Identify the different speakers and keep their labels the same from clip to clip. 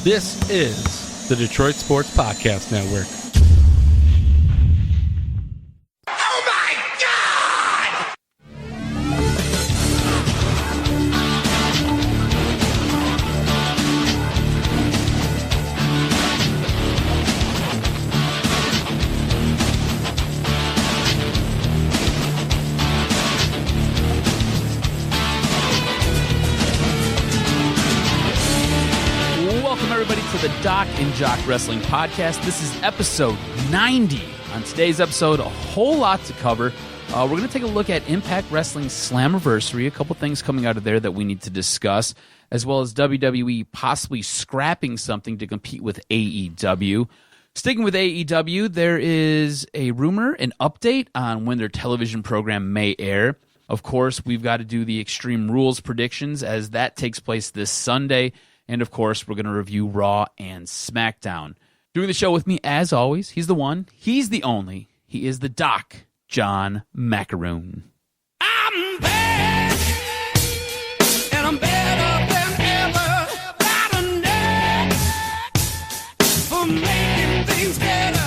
Speaker 1: This is the Detroit Sports Podcast Network.
Speaker 2: Oh my God!
Speaker 3: Welcome, everybody, to the DocNJock Wrestling Podcast. This is episode 90. On today's episode, a whole lot to cover. We're going to take a look at Impact Wrestling Slammiversary, a couple things coming out of there that we need to discuss, as well as WWE possibly scrapping something to compete with AEW. Sticking with AEW, there is a rumor, an update on when their television program may air. Of course, we've got to do the Extreme Rules predictions as that takes place this Sunday. And, of course, we're going to review Raw and SmackDown. Doing the show with me, as always, he's the one, he's the only, he is the Doc, John Macaroon.
Speaker 2: I'm bad, and I'm better than ever. Got a knack for making things better.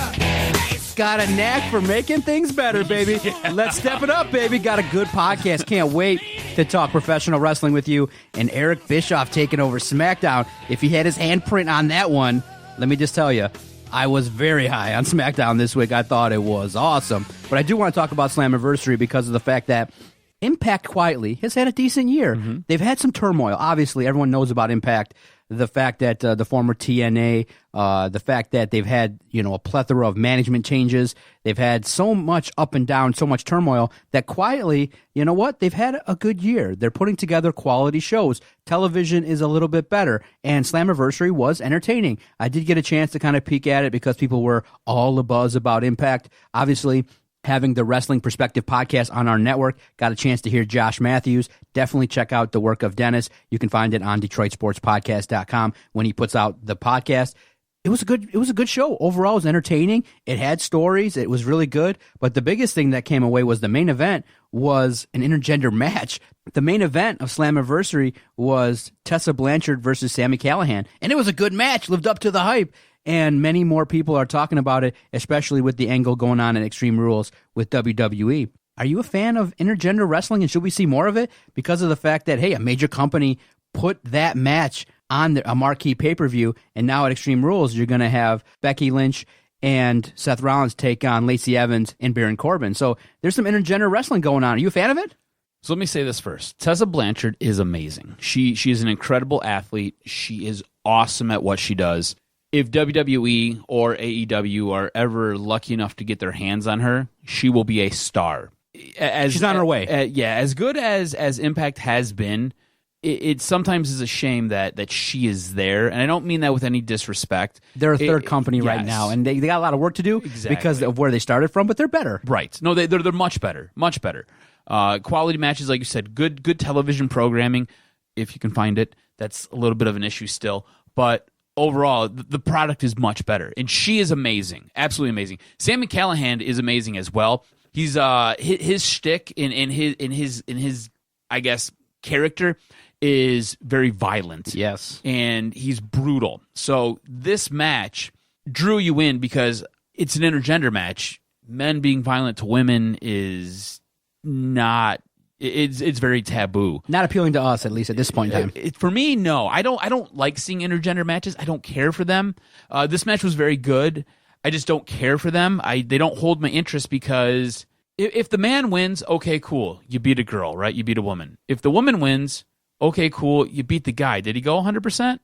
Speaker 4: Got a knack for making things better, baby. Let's step it up, baby. Got a good podcast. Can't wait to talk professional wrestling with you. And Eric Bischoff taking over SmackDown. If he had his handprint on that one, let me just tell you, I was very high on SmackDown this week. I thought it was awesome. But I do want to talk about Slammiversary because of the fact that Impact quietly has had a decent year. Mm-hmm. They've had some turmoil. Obviously, everyone knows about Impact. The fact that the former TNA, the fact that they've had, a plethora of management changes. They've had so much up and down, so much turmoil that quietly, they've had a good year. They're putting together quality shows. Television is a little bit better, and Slammiversary was entertaining. I did get a chance to kind of peek at it because people were all abuzz about Impact. Obviously, having the Wrestling Perspective podcast on our network, got a chance to hear Josh Matthews. Definitely check out the work of Dennis. You can find it on DetroitSportsPodcast.com when he puts out the podcast. It was a good show. Overall, it was entertaining. It had stories. It was really good. But the biggest thing that came away was the main event was an intergender match. The main event of Slammiversary was Tessa Blanchard versus Sami Callihan. And it was a good match, lived up to the hype. And many more people are talking about it, especially with the angle going on in Extreme Rules with WWE. Are you a fan of intergender wrestling, and should we see more of it? Because of the fact that, hey, a major company put that match on a marquee pay-per-view, and now at Extreme Rules, you're going to have Becky Lynch and Seth Rollins take on Lacey Evans and Baron Corbin. So there's some intergender wrestling going on. Are you a fan of it?
Speaker 3: So let me say this first. Tessa Blanchard is amazing. She is an incredible athlete. She is awesome at what she does. If WWE or AEW are ever lucky enough to get their hands on her, she will be a star.
Speaker 4: She's on her way.
Speaker 3: As good as Impact has been, it sometimes is a shame that she is there, and I don't mean that with any disrespect.
Speaker 4: They're a third company right now, and they got a lot of work to do because of where they started from, but they're better.
Speaker 3: Right. No, they're much better. Much better. Quality matches, like you said, good television programming, if you can find it. That's a little bit of an issue still, but overall, the product is much better, and she is amazing, absolutely amazing. Sami Callihan is amazing as well. He's his shtick in his I guess character is very violent.
Speaker 4: Yes,
Speaker 3: and he's brutal. So this match drew you in because it's an intergender match. Men being violent to women is not. It's very taboo.
Speaker 4: Not appealing to us, at least at this point in time.
Speaker 3: For me, no. I don't like seeing intergender matches. I don't care for them. This match was very good. I just don't care for them. They don't hold my interest because if the man wins, okay, cool. You beat a girl, right? You beat a woman. If the woman wins, okay, cool. You beat the guy. Did he go 100%?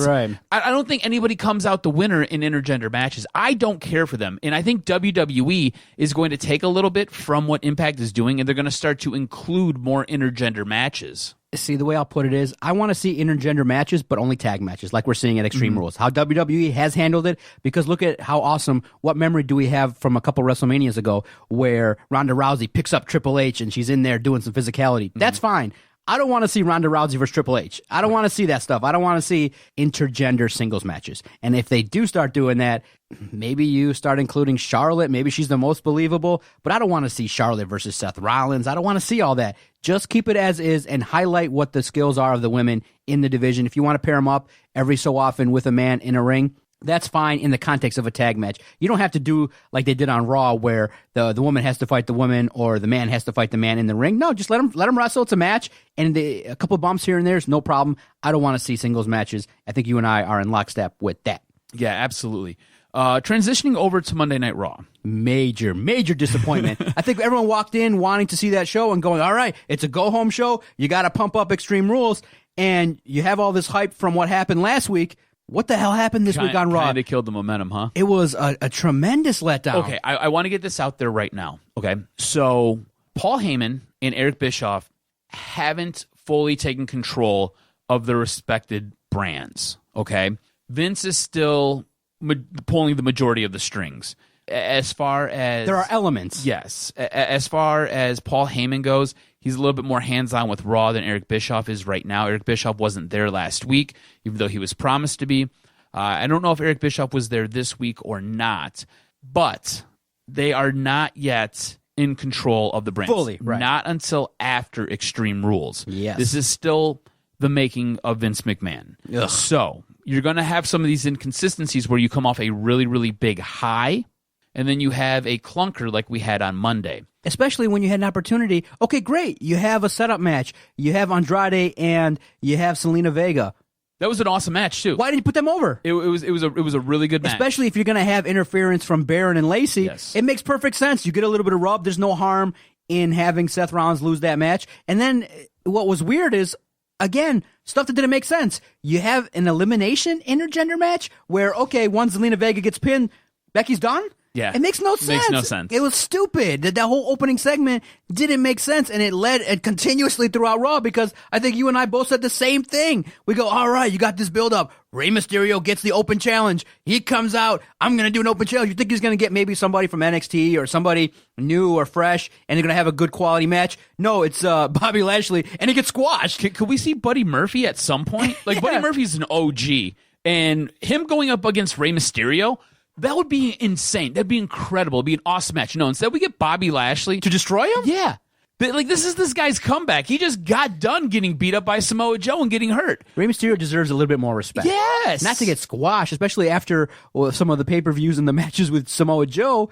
Speaker 4: Right.
Speaker 3: I don't think anybody comes out the winner in intergender matches. I don't care for them. And I think WWE is going to take a little bit from what Impact is doing, and they're going to start to include more intergender matches.
Speaker 4: See, the way I'll put it is, I want to see intergender matches, but only tag matches, like we're seeing at Extreme Rules. How WWE has handled it, because look at how awesome, what memory do we have from a couple WrestleManias ago, where Ronda Rousey picks up Triple H and she's in there doing some physicality. That's fine. I don't want to see Ronda Rousey versus Triple H. I don't want to see that stuff. I don't want to see intergender singles matches. And if they do start doing that, maybe you start including Charlotte. Maybe she's the most believable. But I don't want to see Charlotte versus Seth Rollins. I don't want to see all that. Just keep it as is and highlight what the skills are of the women in the division. If you want to pair them up every so often with a man in a ring, that's fine in the context of a tag match. You don't have to do like they did on Raw where the woman has to fight the woman or the man has to fight the man in the ring. No, just let them wrestle. It's a match, and a couple bumps here and there is no problem. I don't want to see singles matches. I think you and I are in lockstep with that.
Speaker 3: Yeah, absolutely. Transitioning over to Monday Night Raw.
Speaker 4: Major disappointment. I think everyone walked in wanting to see that show and going, all right, it's a go-home show. You got to pump up Extreme Rules, and you have all this hype from what happened last week. What the hell happened this week on Raw?
Speaker 3: Kind of killed the momentum, huh?
Speaker 4: It was a tremendous letdown.
Speaker 3: Okay, I want to get this out there right now. Okay, so Paul Heyman and Eric Bischoff haven't fully taken control of their respected brands. Okay, Vince is still pulling the majority of the strings. As far as
Speaker 4: there are elements,
Speaker 3: yes. As far as Paul Heyman goes, he's a little bit more hands-on with Raw than Eric Bischoff is right now. Eric Bischoff wasn't there last week, even though he was promised to be. I don't know if Eric Bischoff was there this week or not, but they are not yet in control of the brands.
Speaker 4: Fully, right.
Speaker 3: Not until after Extreme Rules.
Speaker 4: Yes.
Speaker 3: This is still the making of Vince McMahon.
Speaker 4: Ugh.
Speaker 3: So you're going to have some of these inconsistencies where you come off a really, really big high, and then you have a clunker like we had on Monday.
Speaker 4: Especially when you had an opportunity. Okay, great. You have a setup match. You have Andrade and you have Selena Vega.
Speaker 3: That was an awesome match too.
Speaker 4: Why didn't you put them over?
Speaker 3: It was a really good match.
Speaker 4: Especially if you're going to have interference from Baron and Lacey.
Speaker 3: Yes.
Speaker 4: It makes perfect sense. You get a little bit of rub. There's no harm in having Seth Rollins lose that match. And then what was weird is, again, stuff that didn't make sense. You have an elimination intergender match where, okay, once Zelina Vega gets pinned, Becky's done?
Speaker 3: Yeah.
Speaker 4: It makes no sense.
Speaker 3: Makes no sense.
Speaker 4: It was stupid. That whole opening segment didn't make sense, and it led continuously throughout Raw because I think you and I both said the same thing. We go, all right, you got this build-up. Rey Mysterio gets the open challenge. He comes out. I'm going to do an open challenge. You think he's going to get maybe somebody from NXT or somebody new or fresh, and they're going to have a good quality match? No, it's Bobby Lashley, and he gets squashed.
Speaker 3: Could we see Buddy Murphy at some point? Like,
Speaker 4: Yeah.
Speaker 3: Buddy Murphy's an OG, and him going up against Rey Mysterio, that would be insane. That'd be incredible. It'd be an awesome match. No, instead we get Bobby Lashley.
Speaker 4: To destroy him?
Speaker 3: Yeah. Like, this is this guy's comeback. He just got done getting beat up by Samoa Joe and getting hurt.
Speaker 4: Rey Mysterio deserves a little bit more respect.
Speaker 3: Yes.
Speaker 4: Not to get squashed, especially after some of the pay-per-views and the matches with Samoa Joe.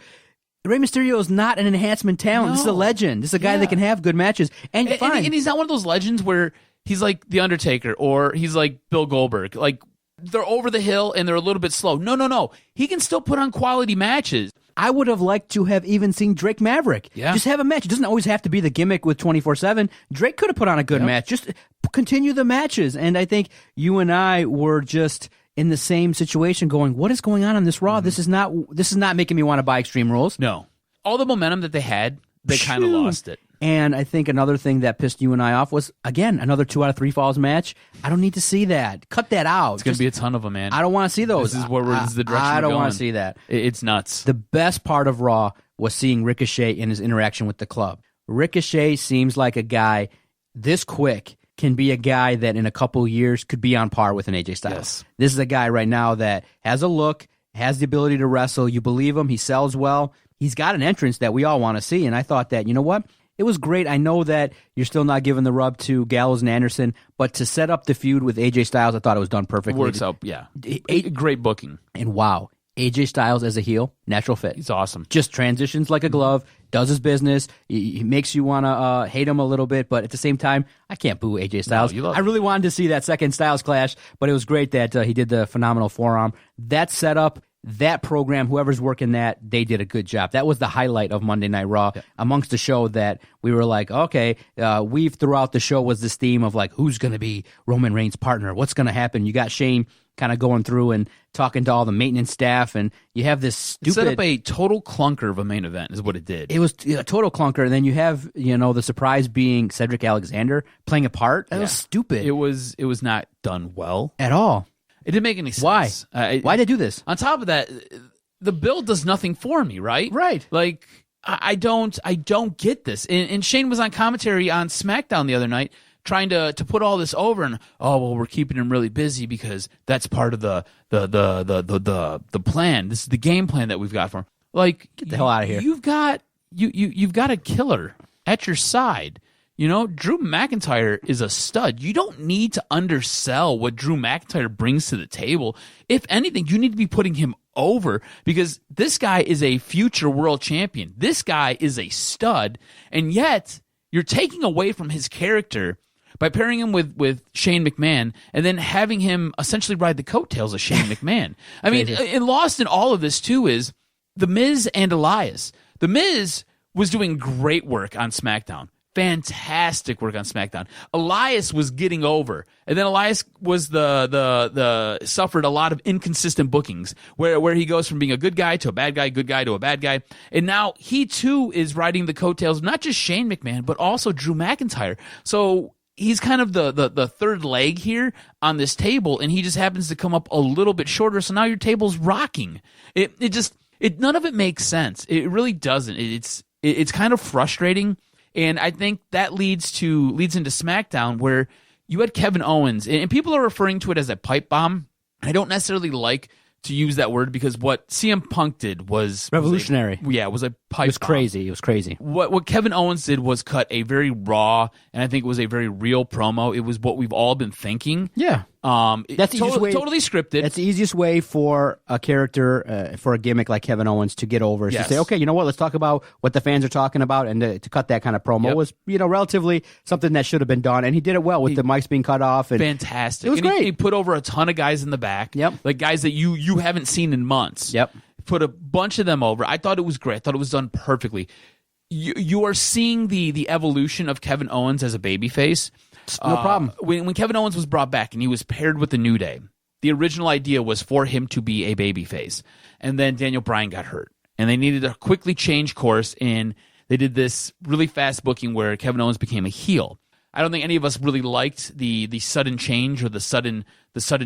Speaker 4: Rey Mysterio is not an enhancement talent.
Speaker 3: No.
Speaker 4: This is a legend. This is a guy that can have good matches. And fine.
Speaker 3: And he's not one of those legends where he's like The Undertaker or he's like Bill Goldberg. Like, they're over the hill and they're a little bit slow. No. He can still put on quality matches.
Speaker 4: I would have liked to have even seen Drake Maverick.
Speaker 3: Yeah.
Speaker 4: Just have a match. It doesn't always have to be the gimmick with 24/7. Drake could have put on a good match. Just continue the matches. And I think you and I were just in the same situation going, what is going on this Raw? This is not making me want to buy Extreme Rules.
Speaker 3: No. All the momentum that they had, they kind of lost it.
Speaker 4: And I think another thing that pissed you and I off was, again, another 2 out of 3 falls match. I don't need to see that. Cut that out.
Speaker 3: It's going to be a ton of them, man.
Speaker 4: I don't want to see those.
Speaker 3: This is the direction
Speaker 4: I
Speaker 3: we're
Speaker 4: don't
Speaker 3: going.
Speaker 4: want to see that.
Speaker 3: It's nuts.
Speaker 4: The best part of Raw was seeing Ricochet in his interaction with the club. Ricochet seems like a guy this quick can be a guy that in a couple years could be on par with an AJ Styles.
Speaker 3: Yes.
Speaker 4: This is a guy right now that has a look, has the ability to wrestle. You believe him. He sells well. He's got an entrance that we all want to see. And I thought that, you know what? It was great. I know that you're still not giving the rub to Gallows and Anderson, but to set up the feud with AJ Styles, I thought it was done perfectly.
Speaker 3: Works out, yeah. Great booking.
Speaker 4: And wow, AJ Styles as a heel, natural fit.
Speaker 3: He's awesome.
Speaker 4: Just transitions like a glove, does his business. He makes you want to hate him a little bit, but at the same time, I can't boo AJ Styles.
Speaker 3: you love
Speaker 4: I really wanted to see that second Styles clash, but it was great that he did the phenomenal forearm. That setup, that program, whoever's working that, they did a good job. That was the highlight of Monday Night Raw amongst the show that we were like, okay, we've throughout the show was this theme of like, who's going to be Roman Reigns' partner? What's going to happen? You got Shane kind of going through and talking to all the maintenance staff, and you have this stupid...
Speaker 3: It set up a total clunker of a main event is what it did.
Speaker 4: It was a total clunker, and then you have, the surprise being Cedric Alexander playing a part. That was stupid.
Speaker 3: It was not done well.
Speaker 4: At all.
Speaker 3: It didn't make any sense.
Speaker 4: Why? Why'd they do this?
Speaker 3: On top of that, the build does nothing for me, right?
Speaker 4: Right.
Speaker 3: Like, I don't get this. And Shane was on commentary on SmackDown the other night trying to put all this over, and we're keeping him really busy because that's part of the plan. This is the game plan that we've got for him. Like,
Speaker 4: get the hell out of here.
Speaker 3: You've got a killer at your side. Drew McIntyre is a stud. You don't need to undersell what Drew McIntyre brings to the table. If anything, you need to be putting him over because this guy is a future world champion. This guy is a stud, and yet you're taking away from his character by pairing him with Shane McMahon and then having him essentially ride the coattails of Shane McMahon. I mean, and lost in all of this too is The Miz and Elias. The Miz was doing great work on SmackDown. Fantastic work on SmackDown. Elias was getting over, and then Elias was the suffered a lot of inconsistent bookings, where he goes from being a good guy to a bad guy, good guy to a bad guy, and now he too is riding the coattails of not just Shane McMahon but also Drew McIntyre. So he's kind of the third leg here on this table, and he just happens to come up a little bit shorter. So now your table's rocking. It none of it makes sense. It really doesn't. It's kind of frustrating. And I think that leads into SmackDown where you had Kevin Owens, and people are referring to it as a pipe bomb. I don't necessarily like to use that word because what CM Punk did was
Speaker 4: revolutionary.
Speaker 3: Was a pipe.
Speaker 4: It was
Speaker 3: bomb.
Speaker 4: crazy. It was crazy.
Speaker 3: What Kevin Owens did was cut a very raw, and I think it was a very real promo. It was what we've all been thinking.
Speaker 4: Yeah. That's
Speaker 3: totally scripted.
Speaker 4: That's the easiest way for a character, for a gimmick like Kevin Owens to get over is to say, okay, you know what, let's talk about what the fans are talking about, and to cut that kind of promo was, relatively something that should have been done, and he did it well with the mics being cut off. And
Speaker 3: fantastic.
Speaker 4: It was great.
Speaker 3: He put over a ton of guys in the back, like guys that you haven't seen in months.
Speaker 4: Yep.
Speaker 3: Put a bunch of them over. I thought it was great. I thought it was done perfectly. You are seeing the evolution of Kevin Owens as a babyface.
Speaker 4: No problem.
Speaker 3: When Kevin Owens was brought back and he was paired with the New Day, the original idea was for him to be a babyface. And then Daniel Bryan got hurt. And they needed to quickly change course, and they did this really fast booking where Kevin Owens became a heel. I don't think any of us really liked the sudden change or the sudden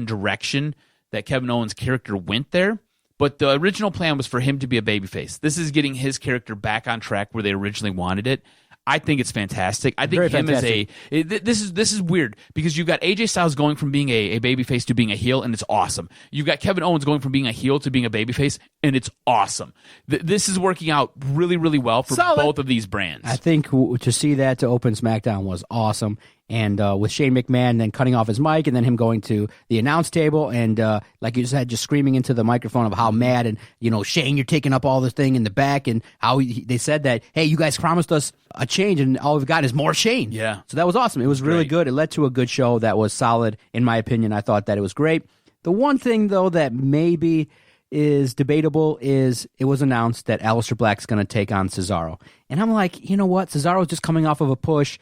Speaker 3: direction that Kevin Owens' character went there. But the original plan was for him to be a babyface. This is getting his character back on track where they originally wanted it. I think it's fantastic. I think this is weird because you've got AJ Styles going from being a babyface to being a heel, and it's awesome. You've got Kevin Owens going from being a heel to being a babyface, and it's awesome. This is working out really, really well for both of these brands.
Speaker 4: I think to see that to open SmackDown was awesome. And with Shane McMahon then cutting off his mic and then him going to the announce table and like you said, just screaming into the microphone of how mad and, Shane, you're taking up all this thing in the back, and how they said that, hey, you guys promised us a change and all we've got is more Shane.
Speaker 3: Yeah.
Speaker 4: So that was awesome. It was really good. It led to a good show that was solid. In my opinion, I thought that it was great. The one thing, though, that maybe is debatable is it was announced that Aleister Black's going to take on Cesaro. And I'm like, you know what? Cesaro's just coming off of a push.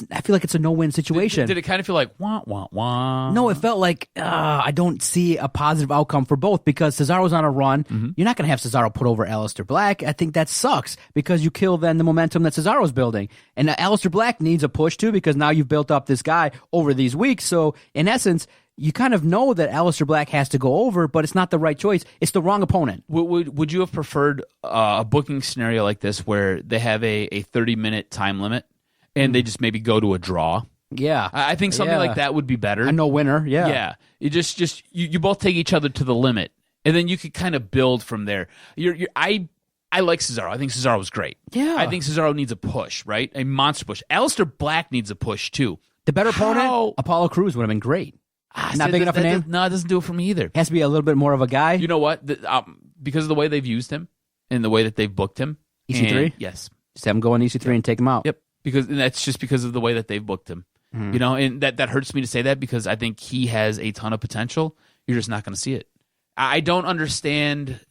Speaker 4: I feel like it's a no-win situation.
Speaker 3: Did it kind of feel like wah wah wah?
Speaker 4: No, it felt like I don't see a positive outcome for both because Cesaro's on a run. Mm-hmm. You're not going to have Cesaro put over Aleister Black. I think that sucks because you kill then the momentum that Cesaro's building. And Aleister Black needs a push too because now you've built up this guy over these weeks. So in essence, you kind of know that Aleister Black has to go over, but it's not the right choice. It's the wrong opponent.
Speaker 3: Would you have preferred a booking scenario like this where they have a 30-minute time limit? And they just maybe go to a draw.
Speaker 4: Yeah,
Speaker 3: I think something like that would be better.
Speaker 4: A no winner. Yeah,
Speaker 3: yeah. You both take each other to the limit, and then you could kind of build from there. I like Cesaro. I think Cesaro was great.
Speaker 4: Yeah,
Speaker 3: I think Cesaro needs a push, right? A monster push. Aleister Black needs a push too.
Speaker 4: The better opponent, Apollo Crews would have been great. Not big enough a name.
Speaker 3: No, it doesn't do it for me either.
Speaker 4: Has to be a little bit more of a guy.
Speaker 3: You know what? Because of the way they've used him and the way that they've booked him.
Speaker 4: EC3.
Speaker 3: Yes.
Speaker 4: Just have him go on EC3 and take him out.
Speaker 3: Yep. And that's just because of the way that they've booked him. Mm-hmm. And that hurts me to say that because I think he has a ton of potential. You're just not going to see it. I don't understand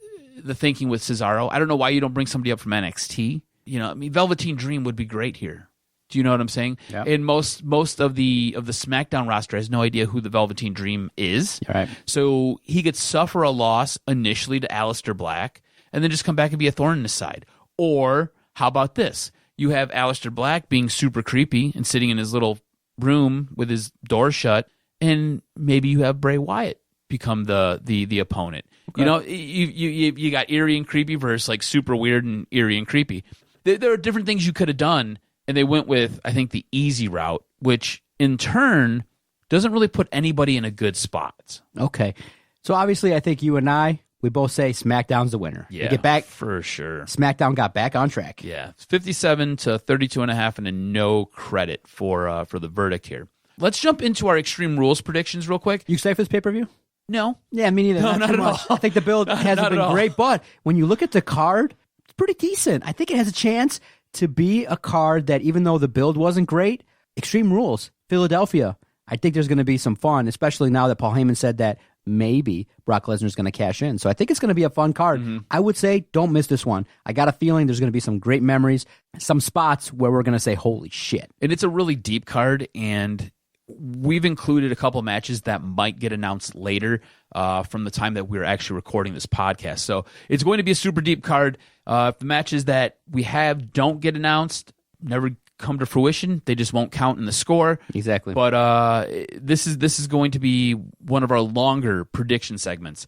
Speaker 3: the thinking with Cesaro. I don't know why you don't bring somebody up from NXT. Velveteen Dream would be great here. Do you know what I'm saying?
Speaker 4: Yeah.
Speaker 3: And most of the SmackDown roster has no idea who the Velveteen Dream is.
Speaker 4: Right.
Speaker 3: So he could suffer a loss initially to Aleister Black and then just come back and be a thorn in his side. Or how about this? You have Aleister Black being super creepy and sitting in his little room with his door shut, and maybe you have Bray Wyatt become the opponent. Okay. You got eerie and creepy versus like super weird and eerie and creepy. There are different things you could have done, and they went with, I think, the easy route, which in turn doesn't really put anybody in a good spot.
Speaker 4: Okay. So obviously, I think you and I, we both say SmackDown's the winner.
Speaker 3: Yeah,
Speaker 4: We get back.
Speaker 3: for sure.
Speaker 4: SmackDown got back on track.
Speaker 3: Yeah, it's 57 to 32.5 and a no credit for the verdict here. Let's jump into our Extreme Rules predictions real quick.
Speaker 4: You excited for this pay-per-view?
Speaker 3: No.
Speaker 4: Yeah, me neither.
Speaker 3: No,
Speaker 4: not
Speaker 3: not
Speaker 4: too
Speaker 3: at
Speaker 4: much.
Speaker 3: all.
Speaker 4: I think the build hasn't
Speaker 3: Not at
Speaker 4: been
Speaker 3: all.
Speaker 4: great, but when you look at the card, it's pretty decent. I think it has a chance to be a card that, even though the build wasn't great, Extreme Rules, Philadelphia, I think there's going to be some fun, especially now that Paul Heyman said that maybe Brock Lesnar's going to cash in. So I think it's going to be a fun card. I would say don't miss this one. I got a feeling there's going to be some great memories, some spots where we're going to say, holy shit.
Speaker 3: And it's a really deep card, and we've included a couple matches that might get announced later from the time that we're actually recording this podcast. So it's going to be a super deep card. If the matches that we have don't get announced, never come to fruition, they just won't count in the score.
Speaker 4: Exactly.
Speaker 3: But this is going to be one of our longer prediction segments.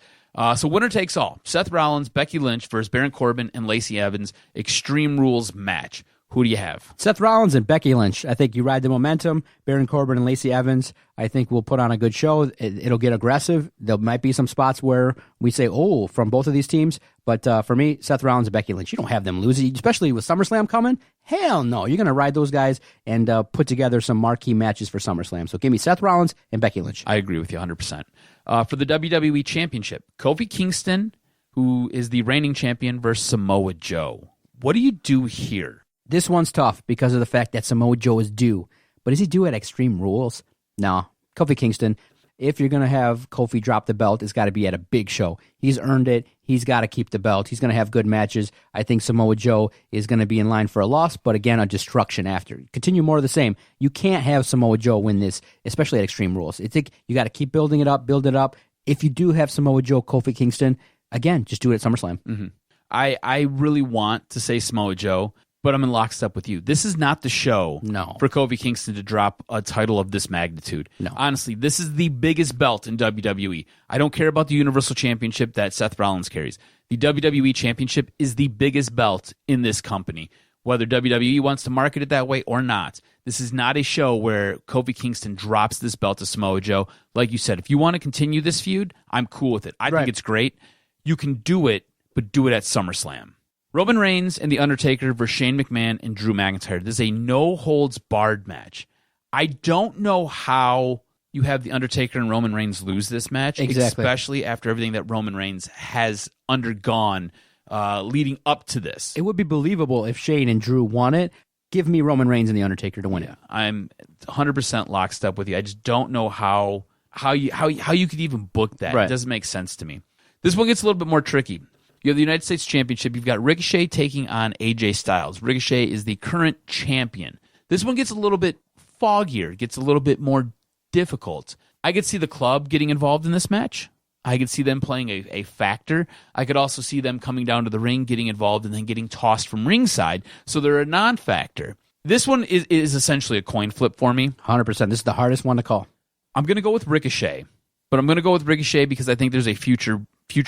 Speaker 3: So winner takes all. Seth Rollins, Becky Lynch versus Baron Corbin and Lacey Evans. Extreme Rules match. Who do you have?
Speaker 4: Seth Rollins and Becky Lynch. I think you ride the momentum. Baron Corbin and Lacey Evans, I think we'll put on a good show. It'll get aggressive. There might be some spots where we say, oh, from both of these teams. But for me, Seth Rollins and Becky Lynch, you don't have them lose, especially with SummerSlam coming. Hell no. You're going to ride those guys and put together some marquee matches for SummerSlam. So give me Seth Rollins and Becky Lynch.
Speaker 3: I agree with you 100%. For the WWE Championship, Kofi Kingston, who is the reigning champion, versus Samoa Joe. What do you do here?
Speaker 4: This one's tough because of the fact that Samoa Joe is due. But is he due at Extreme Rules? No. Kofi Kingston, if you're going to have Kofi drop the belt, it's got to be at a big show. He's earned it. He's got to keep the belt. He's going to have good matches. I think Samoa Joe is going to be in line for a loss, but again, a destruction after. Continue more of the same. You can't have Samoa Joe win this, especially at Extreme Rules. I think you got to keep building it up, build it up. If you do have Samoa Joe, Kofi Kingston, again, just do it at SummerSlam.
Speaker 3: Mm-hmm. I really want to say Samoa Joe, but I'm in lockstep with you. This is not the show for Kofi Kingston to drop a title of this magnitude.
Speaker 4: No.
Speaker 3: Honestly, this is the biggest belt in WWE. I don't care about the Universal Championship that Seth Rollins carries. The WWE Championship is the biggest belt in this company. Whether WWE wants to market it that way or not, this is not a show where Kofi Kingston drops this belt to Samoa Joe. Like you said, if you want to continue this feud, I'm cool with it. I think it's great. You can do it, but do it at SummerSlam. Roman Reigns and The Undertaker versus Shane McMahon and Drew McIntyre. This is a no-holds-barred match. I don't know how you have The Undertaker and Roman Reigns lose this match, especially after everything that Roman Reigns has undergone leading up to this.
Speaker 4: It would be believable if Shane and Drew won it. Give me Roman Reigns and The Undertaker to win it.
Speaker 3: I'm 100% lockstep with you. I just don't know how you could even book that. It doesn't make sense to me. This one gets a little bit more tricky. You have the United States Championship. You've got Ricochet taking on AJ Styles. Ricochet is the current champion. This one gets a little bit foggier, gets a little bit more difficult. I could see the club getting involved in this match. I could see them playing a factor. I could also see them coming down to the ring, getting involved, and then getting tossed from ringside. So they're a non-factor. This one is essentially a coin flip for me.
Speaker 4: 100%. This is the hardest one to call.
Speaker 3: I'm going to go with Ricochet. But I'm going to go with Ricochet because I think there's a future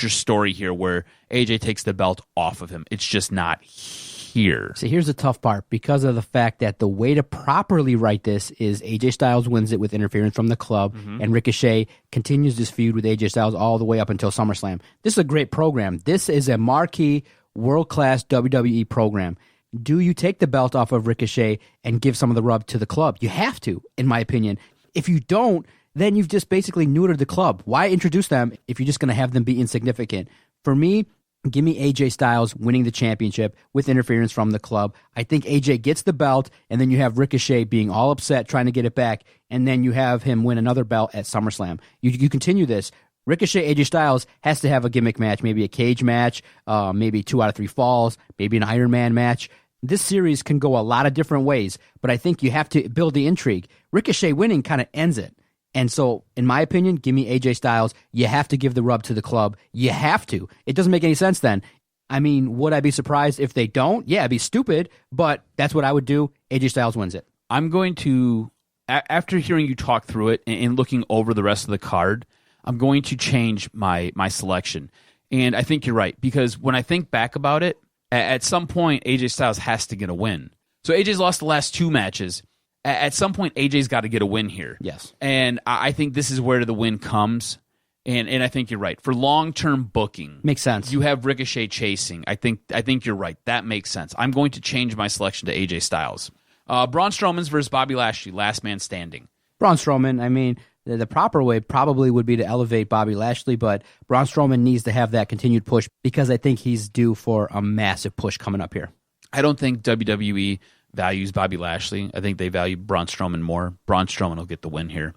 Speaker 3: story here where AJ takes the belt off of him. It's just not here.
Speaker 4: See, here's the tough part. Because of the fact that the way to properly write this is AJ Styles wins it with interference from the club, and Ricochet continues this feud with AJ Styles all the way up until SummerSlam. This is a great program. This is a marquee, world-class WWE program. Do you take the belt off of Ricochet and give some of the rub to the club? You have to, in my opinion. If you don't, then you've just basically neutered the club. Why introduce them if you're just going to have them be insignificant? For me, give me AJ Styles winning the championship with interference from the club. I think AJ gets the belt, and then you have Ricochet being all upset trying to get it back, and then you have him win another belt at SummerSlam. You continue this. Ricochet, AJ Styles has to have a gimmick match, maybe a cage match, maybe 2 out of 3 falls, maybe an Iron Man match. This series can go a lot of different ways, but I think you have to build the intrigue. Ricochet winning kind of ends it. And so, in my opinion, give me AJ Styles. You have to give the rub to the club. You have to. It doesn't make any sense then. I mean, would I be surprised if they don't? Yeah, it'd be stupid, but that's what I would do. AJ Styles wins it.
Speaker 3: I'm going to, after hearing you talk through it and looking over the rest of the card, I'm going to change my selection. And I think you're right, because when I think back about it, at some point, AJ Styles has to get a win. So AJ's lost the last 2 matches. At some point, AJ's got to get a win here.
Speaker 4: Yes.
Speaker 3: And I think this is where the win comes. And I think you're right. For long-term booking,
Speaker 4: Makes sense.
Speaker 3: you have Ricochet chasing. I think you're right. That makes sense. I'm going to change my selection to AJ Styles. Braun Strowman's versus Bobby Lashley, last man standing.
Speaker 4: Braun Strowman, I mean, the proper way probably would be to elevate Bobby Lashley, but Braun Strowman needs to have that continued push because I think he's due for a massive push coming up here.
Speaker 3: I don't think WWE values Bobby Lashley. I think they value Braun Strowman more. Braun Strowman will get the win here.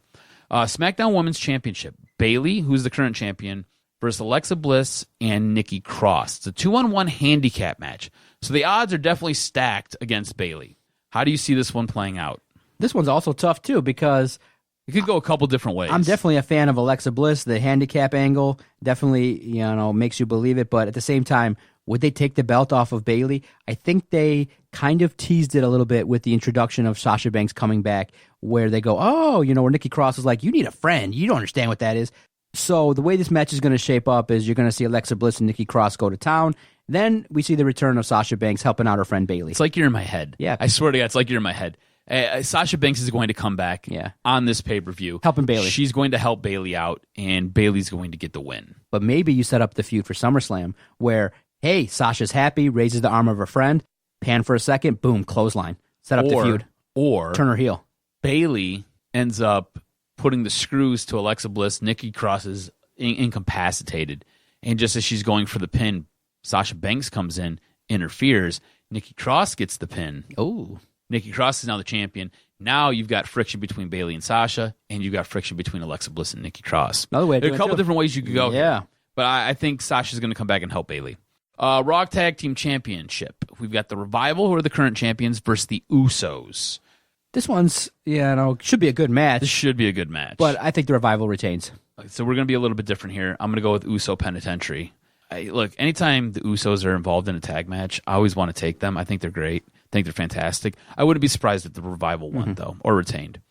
Speaker 3: SmackDown Women's Championship. Bayley, who's the current champion, versus Alexa Bliss and Nikki Cross. It's a 2-on-1 handicap match. So the odds are definitely stacked against Bayley. How do you see this one playing out?
Speaker 4: This one's also tough, too, because
Speaker 3: It could go a couple different ways.
Speaker 4: I'm definitely a fan of Alexa Bliss. The handicap angle definitely, makes you believe it. But at the same time, would they take the belt off of Bayley? I think they kind of teased it a little bit with the introduction of Sasha Banks coming back, where they go, where Nikki Cross is like, you need a friend. You don't understand what that is. So the way this match is going to shape up is you're going to see Alexa Bliss and Nikki Cross go to town. Then we see the return of Sasha Banks helping out her friend Bayley.
Speaker 3: It's like you're in my head.
Speaker 4: Yeah.
Speaker 3: I swear to God, it's like you're in my head. Sasha Banks is going to come back on this pay-per-view.
Speaker 4: Helping Bayley.
Speaker 3: She's going to help Bayley out, and Bayley's going to get the win.
Speaker 4: But maybe you set up the feud for SummerSlam where, hey, Sasha's happy, raises the arm of her friend, pan for a second, boom, clothesline. Set up the feud.
Speaker 3: Or
Speaker 4: turn her heel.
Speaker 3: Bayley ends up putting the screws to Alexa Bliss. Nikki Cross is incapacitated. And just as she's going for the pin, Sasha Banks comes in, interferes. Nikki Cross gets the pin.
Speaker 4: Oh.
Speaker 3: Nikki Cross is now the champion. Now you've got friction between Bayley and Sasha, and you've got friction between Alexa Bliss and Nikki Cross.
Speaker 4: Another way.
Speaker 3: There are a couple different ways you could go.
Speaker 4: Yeah.
Speaker 3: But I think Sasha's going to come back and help Bayley. Raw Tag Team Championship. We've got the Revival, who are the current champions, versus the Usos.
Speaker 4: This one's, should be a good match.
Speaker 3: This should be a good match.
Speaker 4: But I think the Revival retains.
Speaker 3: So we're going to be a little bit different here. I'm going to go with Uso Penitentiary. Look, anytime the Usos are involved in a tag match, I always want to take them. I think they're great. I think they're fantastic. I wouldn't be surprised if the Revival won, though, or retained.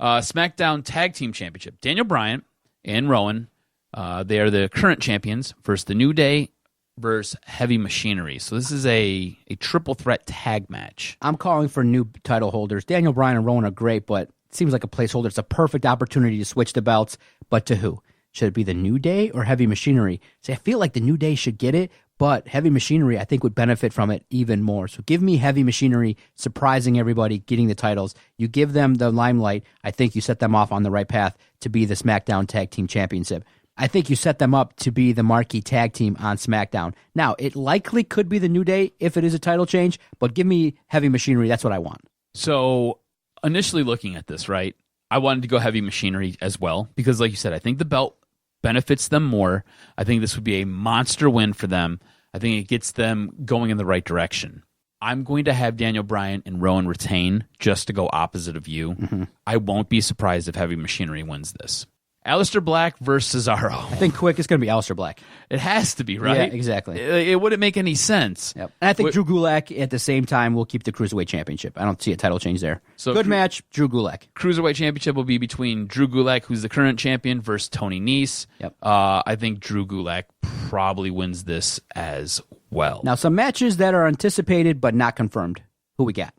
Speaker 3: SmackDown Tag Team Championship. Daniel Bryan and Rowan, they are the current champions versus the New Day versus Heavy Machinery. So this is a triple threat tag match.
Speaker 4: I'm calling for new title holders. Daniel Bryan and Rowan are great, but it seems like a placeholder. It's a perfect opportunity to switch the belts, but to who? Should it be the New Day or Heavy Machinery? See, I feel like the New Day should get it, but Heavy Machinery, I think, would benefit from it even more. So give me Heavy Machinery surprising everybody, getting the titles. You give them the limelight. I think you set them off on the right path to be the SmackDown Tag Team Championship. I think you set them up to be the marquee tag team on SmackDown. Now, it likely could be the New Day if it is a title change, but give me Heavy Machinery. That's what I want.
Speaker 3: So initially looking at this, right, I wanted to go Heavy Machinery as well because, like you said, I think the belt benefits them more. I think this would be a monster win for them. I think it gets them going in the right direction. I'm going to have Daniel Bryan and Rowan retain just to go opposite of you. Mm-hmm. I won't be surprised if Heavy Machinery wins this. Aleister Black versus Cesaro.
Speaker 4: I think quick, it's going to be Aleister Black.
Speaker 3: It has to be, right?
Speaker 4: Yeah, exactly.
Speaker 3: It wouldn't make any sense.
Speaker 4: Yep. And I think Drew Gulak at the same time will keep the Cruiserweight Championship. I don't see a title change there. So good match, Drew Gulak.
Speaker 3: Cruiserweight Championship will be between Drew Gulak, who's the current champion, versus Tony Nese.
Speaker 4: Yep.
Speaker 3: I think Drew Gulak probably wins this as well.
Speaker 4: Now, some matches that are anticipated but not confirmed. Who we got?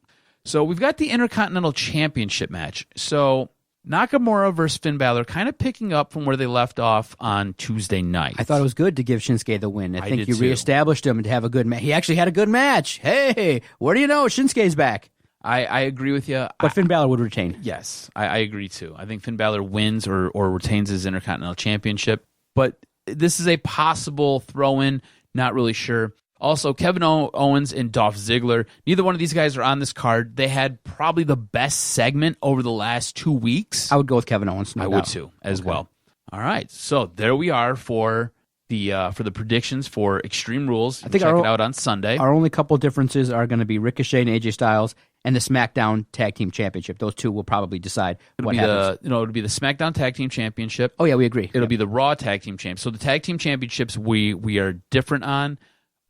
Speaker 3: So we've got the Intercontinental Championship match. So Nakamura versus Finn Balor, kind of picking up from where they left off on Tuesday night.
Speaker 4: I thought it was good to give Shinsuke the win. I think you
Speaker 3: too.
Speaker 4: reestablished him to have a good match. He actually had a good match. Hey, what do you know? Shinsuke's back.
Speaker 3: I agree with you.
Speaker 4: But Finn Balor would retain.
Speaker 3: Yes, I agree too. I think Finn Balor wins or retains his Intercontinental Championship. But this is a possible throw-in. Not really sure. Also, Kevin Owens and Dolph Ziggler, neither one of these guys are on this card. They had probably the best segment over the last 2 weeks.
Speaker 4: I would go with Kevin Owens.
Speaker 3: I would too, as well. All right, so there we are for the predictions for Extreme Rules.
Speaker 4: I think
Speaker 3: check it out on Sunday.
Speaker 4: Our only couple differences are going to be Ricochet and AJ Styles and the SmackDown Tag Team Championship. Those two will probably decide what happens.
Speaker 3: It'll be the SmackDown Tag Team Championship.
Speaker 4: Oh yeah, we agree.
Speaker 3: It'll be the Raw Tag Team Championship. So the Tag Team Championships we are different on.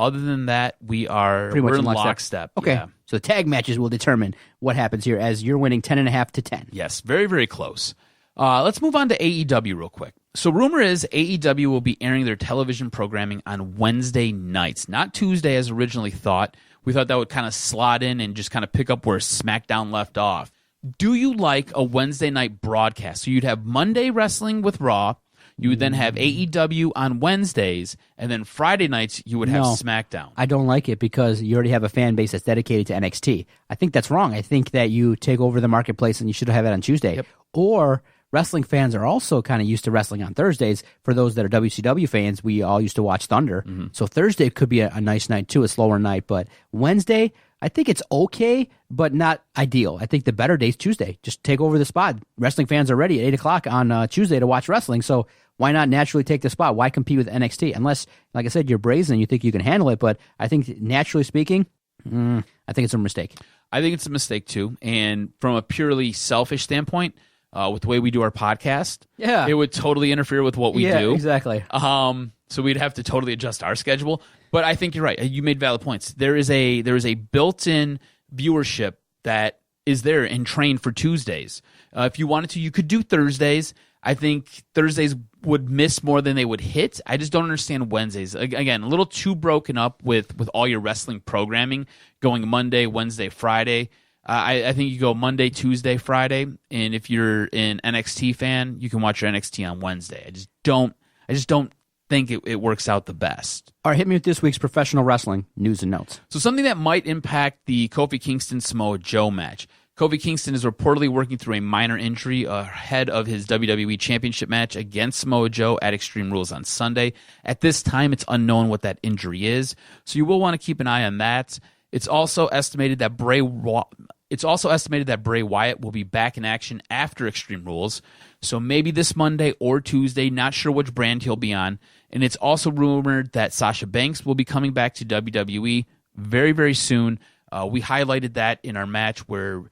Speaker 3: Other than that, we're in lockstep.
Speaker 4: Okay,
Speaker 3: yeah.
Speaker 4: So the tag matches will determine what happens here as you're winning 10.5 to 10.
Speaker 3: Yes, very, very close. Let's move on to AEW real quick. So rumor is AEW will be airing their television programming on Wednesday nights, not Tuesday as originally thought. We thought that would kind of slot in and just kind of pick up where SmackDown left off. do you like a Wednesday night broadcast? So you'd have Monday wrestling with Raw. You would then have AEW on Wednesdays, and then Friday nights you would have SmackDown.
Speaker 4: I don't like it because you already have a fan base that's dedicated to NXT. I think that's wrong. I think that you take over the marketplace and you should have it on Tuesday.
Speaker 3: Yep.
Speaker 4: Or wrestling fans are also kind of used to wrestling on Thursdays. For those that are WCW fans, we all used to watch Thunder. So Thursday could be a nice night too, a slower night. But Wednesday, I think it's okay, but not ideal. I think the better day is Tuesday. Just take over the spot. Wrestling fans are ready at 8 o'clock on Tuesday to watch wrestling. So why not naturally take the spot? Why compete with NXT? Unless, like I said, you're brazen and you think you can handle it. But I think, naturally speaking, I think it's a mistake.
Speaker 3: I think it's a mistake, too. And from a purely selfish standpoint, with the way we do our podcast, it would totally interfere with what we do.
Speaker 4: Yeah, exactly.
Speaker 3: So we'd have to totally adjust our schedule. But I think you're right. You made valid points. There is a built-in viewership that is there and trained for Tuesdays. If you wanted to, you could do Thursdays. I think Thursdays would miss more than they would hit. I just don't understand Wednesdays. Again, a little too broken up with all your wrestling programming, going Monday, Wednesday, Friday. I think you go Monday, Tuesday, Friday, and if you're an NXT fan, you can watch your NXT on Wednesday. I just don't think it works out the best.
Speaker 4: All right, hit me with this week's professional wrestling news and notes.
Speaker 3: So something that might impact the Kofi Kingston-Samoa Joe match. Kofi Kingston is reportedly working through a minor injury ahead of his WWE Championship match against Samoa Joe at Extreme Rules on Sunday. At this time, it's unknown what that injury is, so you will want to keep an eye on that. It's also estimated that Bray Wyatt will be back in action after Extreme Rules, so maybe this Monday or Tuesday, not sure which brand he'll be on. And it's also rumored that Sasha Banks will be coming back to WWE very, very soon. We highlighted that in our match where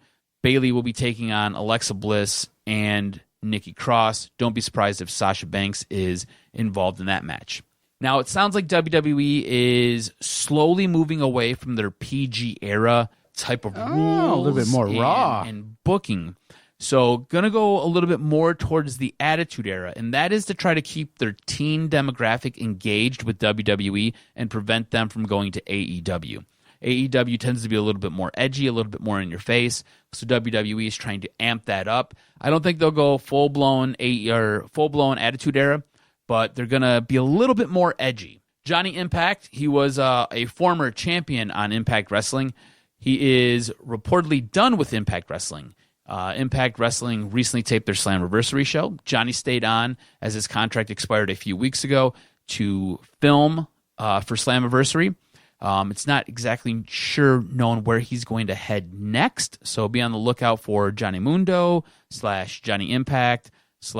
Speaker 3: Bayley will be taking on Alexa Bliss and Nikki Cross. Don't be surprised if Sasha Banks is involved in that match. Now, it sounds like WWE is slowly moving away from their PG era type of rules.
Speaker 4: A little bit more raw.
Speaker 3: And booking. So, going to go a little bit more towards the Attitude Era, and that is to try to keep their teen demographic engaged with WWE and prevent them from going to AEW. AEW tends to be a little bit more edgy, a little bit more in your face, so WWE is trying to amp that up. I don't think they'll go full-blown Attitude Era, but they're going to be a little bit more edgy. Johnny Impact, he was a former champion on Impact Wrestling. He is reportedly done with Impact Wrestling. Impact Wrestling recently taped their Slammiversary show. Johnny stayed on as his contract expired a few weeks ago to film for Slammiversary. It's not exactly known where he's going to head next, so be on the lookout for Johnny Mundo / Johnny Impact /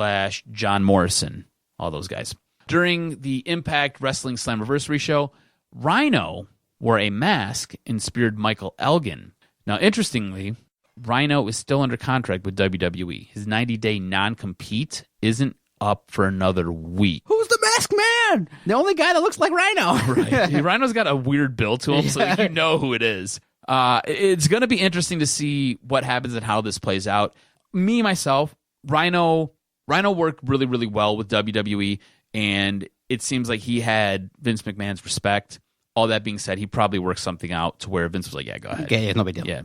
Speaker 3: John Morrison, all those guys. During the Impact Wrestling Slammiversary show, Rhino wore a mask and speared Michael Elgin. Now, interestingly, Rhino is still under contract with WWE. His 90-day non-compete isn't up for another week.
Speaker 4: Who's the masked man? The only guy that looks like Rhino.
Speaker 3: Right. Rhino's got a weird build to him, so you know who it is. It's going to be interesting to see what happens and how this plays out. Me, myself, Rhino worked really, really well with WWE, and it seems like he had Vince McMahon's respect. All that being said, he probably worked something out to where Vince was like, yeah, go ahead.
Speaker 4: Okay, yeah, no big deal.
Speaker 3: Yeah.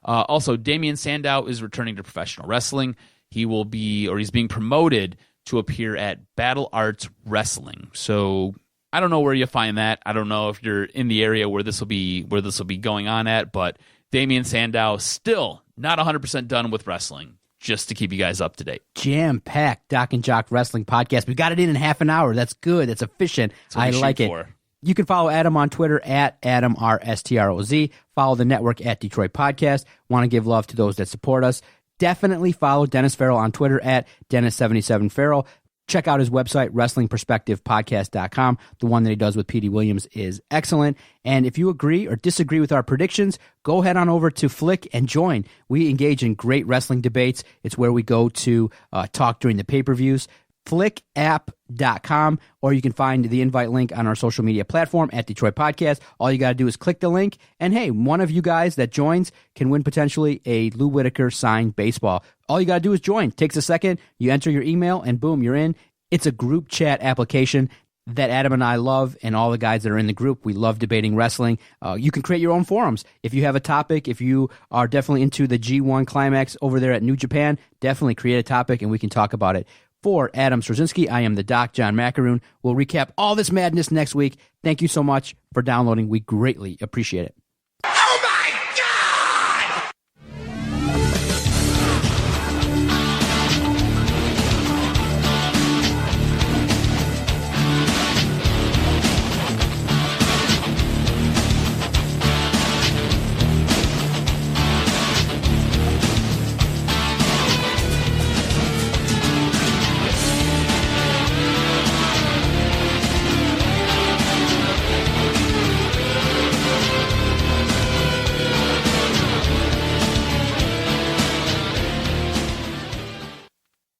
Speaker 3: Also, Damian Sandow is returning to professional wrestling. He's being promoted to appear at Battle Arts Wrestling. So I don't know where you find that. I don't know if you're in the area where this will be going on at, but Damian Sandow still not 100% done with wrestling, just to keep you guys up to date.
Speaker 4: Jam-packed Doc and Jock Wrestling Podcast. We got it in half an hour. That's good. That's efficient. I like it. You can follow Adam on Twitter at AdamRSTROZ. Follow the network at Detroit Podcast. Want to give love to those that support us. Definitely follow Dennis Farrell on Twitter at Dennis77Farrell. Check out his website, WrestlingPerspectivePodcast.com. The one that he does with Petey Williams is excellent. And if you agree or disagree with our predictions, go head on over to Flick and join. We engage in great wrestling debates. It's where we go to talk during the pay-per-views. flickapp.com, or you can find the invite link on our social media platform at Detroit Podcast. All you got to do is click the link, and hey, one of you guys that joins can win potentially a Lou Whitaker signed baseball. All you got to do is join. Takes a second, you enter your email, and boom, you're in. It's a group chat application. that Adam and I love, and all the guys that are in the group. We love debating wrestling. You can create your own forums. If you have a topic, if you are definitely into the G1 Climax over there at New Japan, definitely create a topic and we can talk about it. For Adam Straczynski, I am the Doc, John Macaroon. We'll recap all this madness next week. Thank you so much for downloading. We greatly appreciate it.